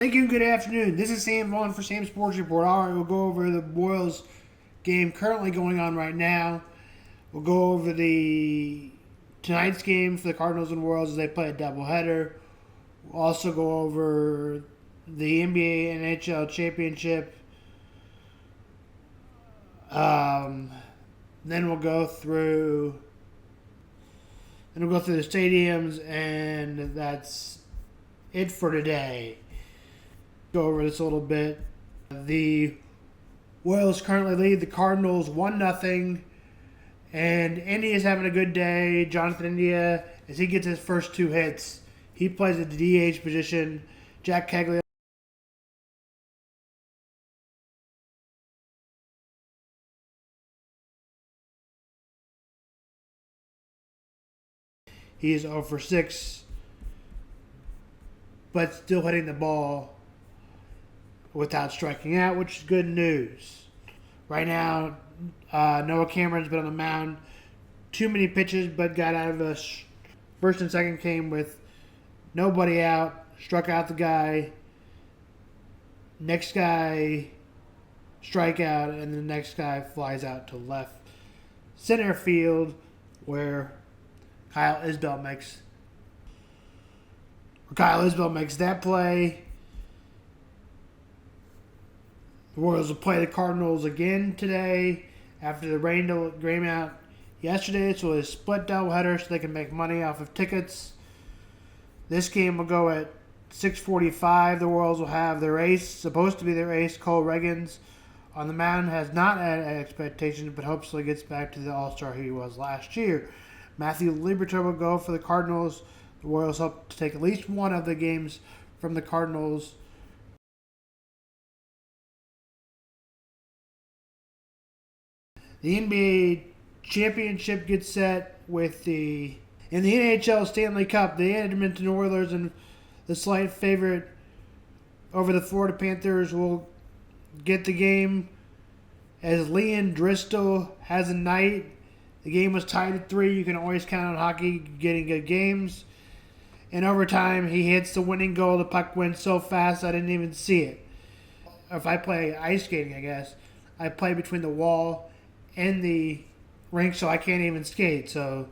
Thank you and good afternoon. This is Sam Vaughn for Sam Sports Report. All right, we'll go over the Royals game currently going on right now. We'll go over the tonight's game for the Cardinals and Royals as they play a doubleheader. We'll also go over the NBA and NHL championship. Then we'll go through the stadiums, and that's it for today. Go over this a little bit. The Royals currently lead the Cardinals 1-0, and Indy is having a good day. Jonathan India, as he gets his first two hits, he plays at the DH position. Jack Kegley, he is 0 for 6, but still hitting the ball without striking out, which is good news. Right now, Noah Cameron's been on the mound. Too many pitches, but got out of the first and second came with nobody out. Struck out the guy. Next guy, strikeout, and the next guy flies out to left center field, where Kyle Isbell makes that play. The Royals will play the Cardinals again today after the rain out yesterday, so it's a split doubleheader so they can make money off of tickets. This game will go at 6:45. The Royals will have their ace, supposed to be their ace, Cole Reagans, on the mound. Has not had expectations, but hopefully gets back to the All-Star he was last year. Matthew Liberatore will go for the Cardinals. The Royals hope to take at least one of the games from the Cardinals. The NBA championship gets set with in the NHL Stanley Cup. The Edmonton Oilers and the slight favorite over the Florida Panthers will get the game as Leon Draisaitl has a night. The game was tied at 3. You can always count on hockey getting good games. In overtime, he hits the winning goal. The puck went so fast I didn't even see it. If I play ice skating, I guess, I play between the wall and the rink, so I can't even skate. So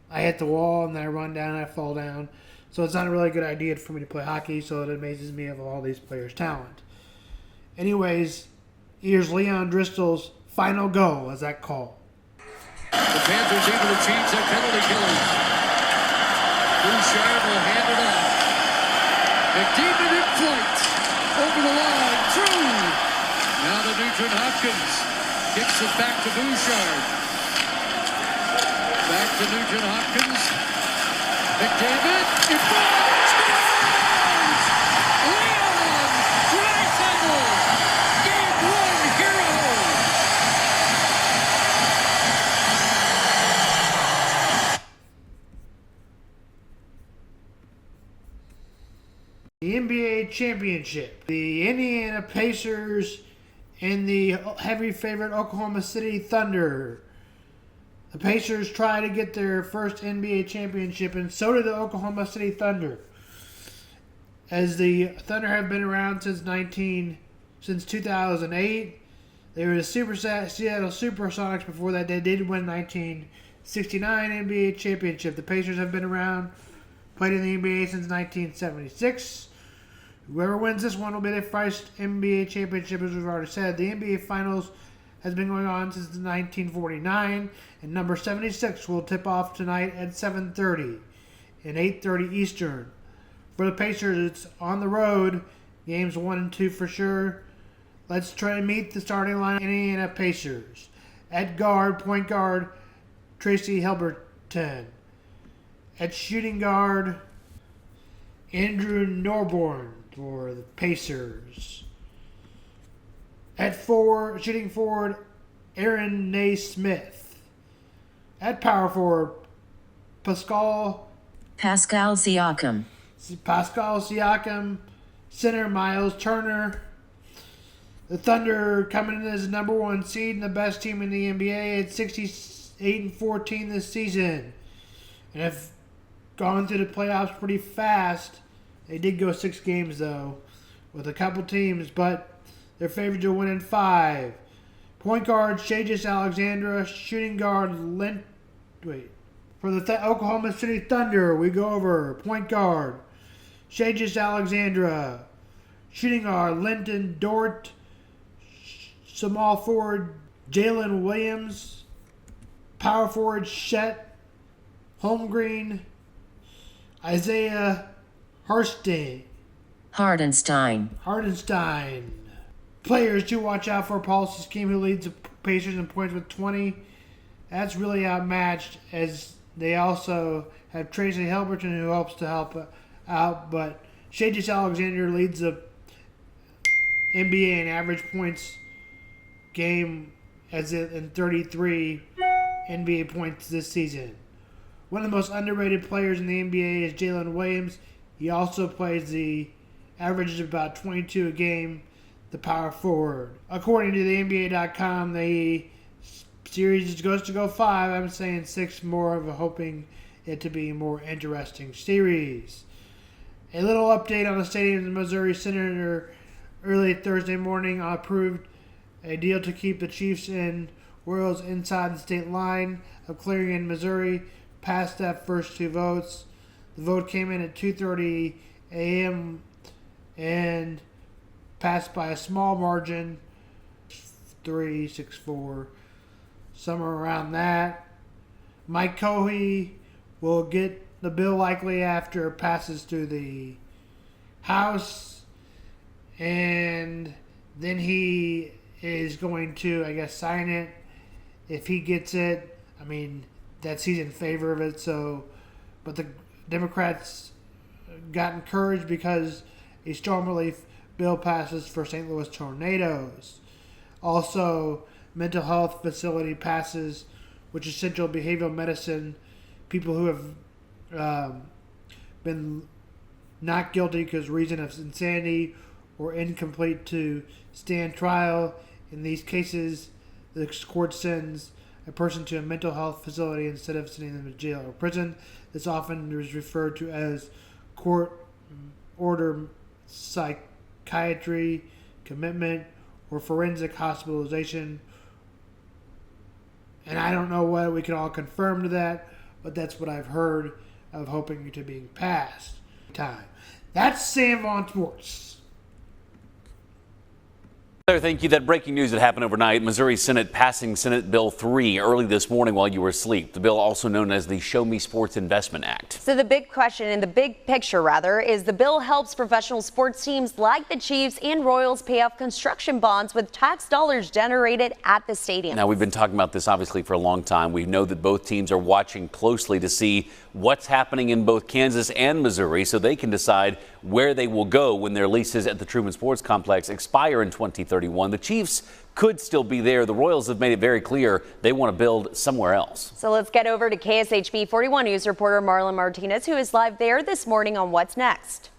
I hit the wall and then I run down and I fall down. So it's not a really good idea for me to play hockey, so it amazes me of all these players' talent. Anyways, here's Leon Draisaitl's final goal as that call. The Panthers able to change their penalty killers. Bouchard will hand it off. McDavid in flight. Over the line. Through. Now to Nugent Hopkins. Kicks it back to Bouchard. Back to Nugent Hopkins. McDavid. It falls. Leon Draisaitl. Game 1 hero. The NBA championship. The Indiana Pacers and the heavy favorite Oklahoma City Thunder. The Pacers try to get their first NBA championship, and so did the Oklahoma City Thunder. As the Thunder have been around since 2008. They were the Seattle Supersonics before that. They did win 1969 NBA championship. The Pacers have been around, played in the NBA since 1976. Whoever wins this one will be their first NBA championship, as we've already said. The NBA Finals has been going on since 1949, and number 76 will tip off tonight at 7:30 and 8:30 Eastern. For the Pacers, it's on the road, games 1 and 2 for sure. Let's try to meet the starting line of Indiana Pacers. At guard, point guard, Tracy Helberton. At shooting guard, Andrew Norborn for the Pacers. At shooting forward, Aaron Naismith. At power forward, Pascal Siakam. Center, Miles Turner. The Thunder coming in as the number 1 seed and the best team in the NBA at 68-14 this season. And have gone through the playoffs pretty fast. They did go 6 games, though. with a couple teams, but they're favored to win in 5. Point guard Shai Alexandra, shooting guard for the Oklahoma City Thunder, we go over point guard Shai Alexandra, shooting guard Linton Dort, small forward Jalen Williams, power forward Chet Holmgreen, Isaiah Hardenstein. Players to watch out for: Paul Siakam, who leads the Pacers in points with 20. That's really outmatched, as they also have Tracy Helberton, who helps to help out. But Shai Alexander leads the NBA in average points game as in 33 NBA points this season. One of the most underrated players in the NBA is Jalen Williams. He also averages about 22 a game, the power forward. According to the NBA.com, the series goes to go 5. I'm saying 6 more, hoping it to be a more interesting series. A little update on the stadium. The Missouri Senator early Thursday morning approved a deal to keep the Chiefs and Royals inside the state line of clearing in Missouri. Passed that first 2 votes. The vote came in at 2:30 a.m. and passed by a small margin, 3-6-4, somewhere around that. Mike Cohey will get the bill likely after it passes through the House, and then he is going to, I guess, sign it. If he gets it, I mean, that's he's in favor of it. So, but the Democrats got encouraged because a storm relief bill passes for St. Louis tornadoes. Also, mental health facility passes, which is central behavioral medicine. People who have been not guilty because reason of insanity or incomplete to stand trial. In these cases, the court sends a person to a mental health facility instead of sending them to jail or prison. This often is referred to as court order psychiatry, commitment, or forensic hospitalization. And I don't know whether we can all confirm to that, but that's what I've heard of hoping to being passed. That's Sam Vaughn Sports. Thank you. That breaking news that happened overnight. Missouri Senate passing Senate Bill 3 early this morning while you were asleep. The bill, also known as the Show Me Sports Investment Act. So the big question, in the big picture rather, is the bill helps professional sports teams like the Chiefs and Royals pay off construction bonds with tax dollars generated at the stadium. Now, we've been talking about this obviously for a long time. We know that both teams are watching closely to see what's happening in both Kansas and Missouri so they can decide where they will go when their leases at the Truman Sports Complex expire in 2031. The Chiefs could still be there. The Royals have made it very clear they want to build somewhere else. So let's get over to KSHB 41 News reporter Marlon Martinez, who is live there this morning on What's Next.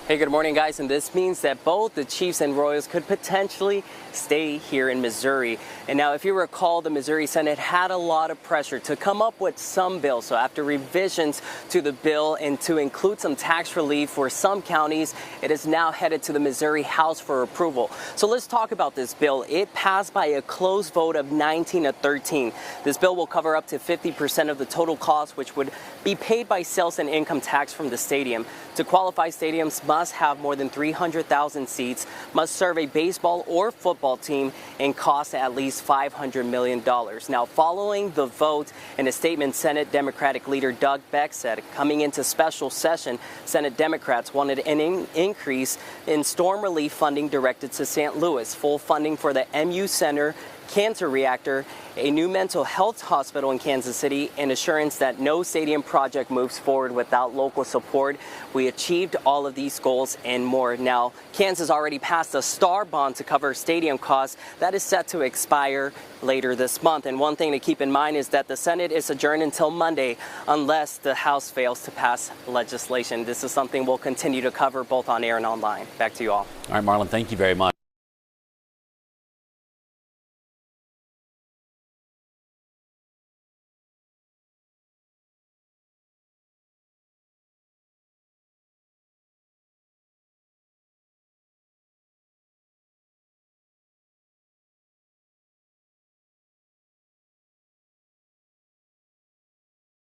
Hey, good morning, guys. And this means that both the Chiefs and Royals could potentially stay here in Missouri. And now, if you recall, the Missouri Senate had a lot of pressure to come up with some bills. So after revisions to the bill and to include some tax relief for some counties, it is now headed to the Missouri House for approval. So let's talk about this bill. It passed by a close vote of 19-13. This bill will cover up to 50% of the total cost, which would be paid by sales and income tax from the stadium. To qualify, stadiums must have more than 300,000 seats, must serve a baseball or football team, and cost at least $500 million. Now, following the vote, in a statement, Senate Democratic leader Doug Beck said, coming into special session, Senate Democrats wanted an increase in storm relief funding directed to St. Louis, full funding for the MU Center cancer reactor, a new mental health hospital in Kansas City, and assurance that no stadium project moves forward without local support. We achieved all of these goals and more. Now, Kansas already passed a STAR bond to cover stadium costs that is set to expire later this month. And one thing to keep in mind is that the Senate is adjourned until Monday unless the House fails to pass legislation. This is something we'll continue to cover both on air and online. Back to you all. All right, Marlon, thank you very much.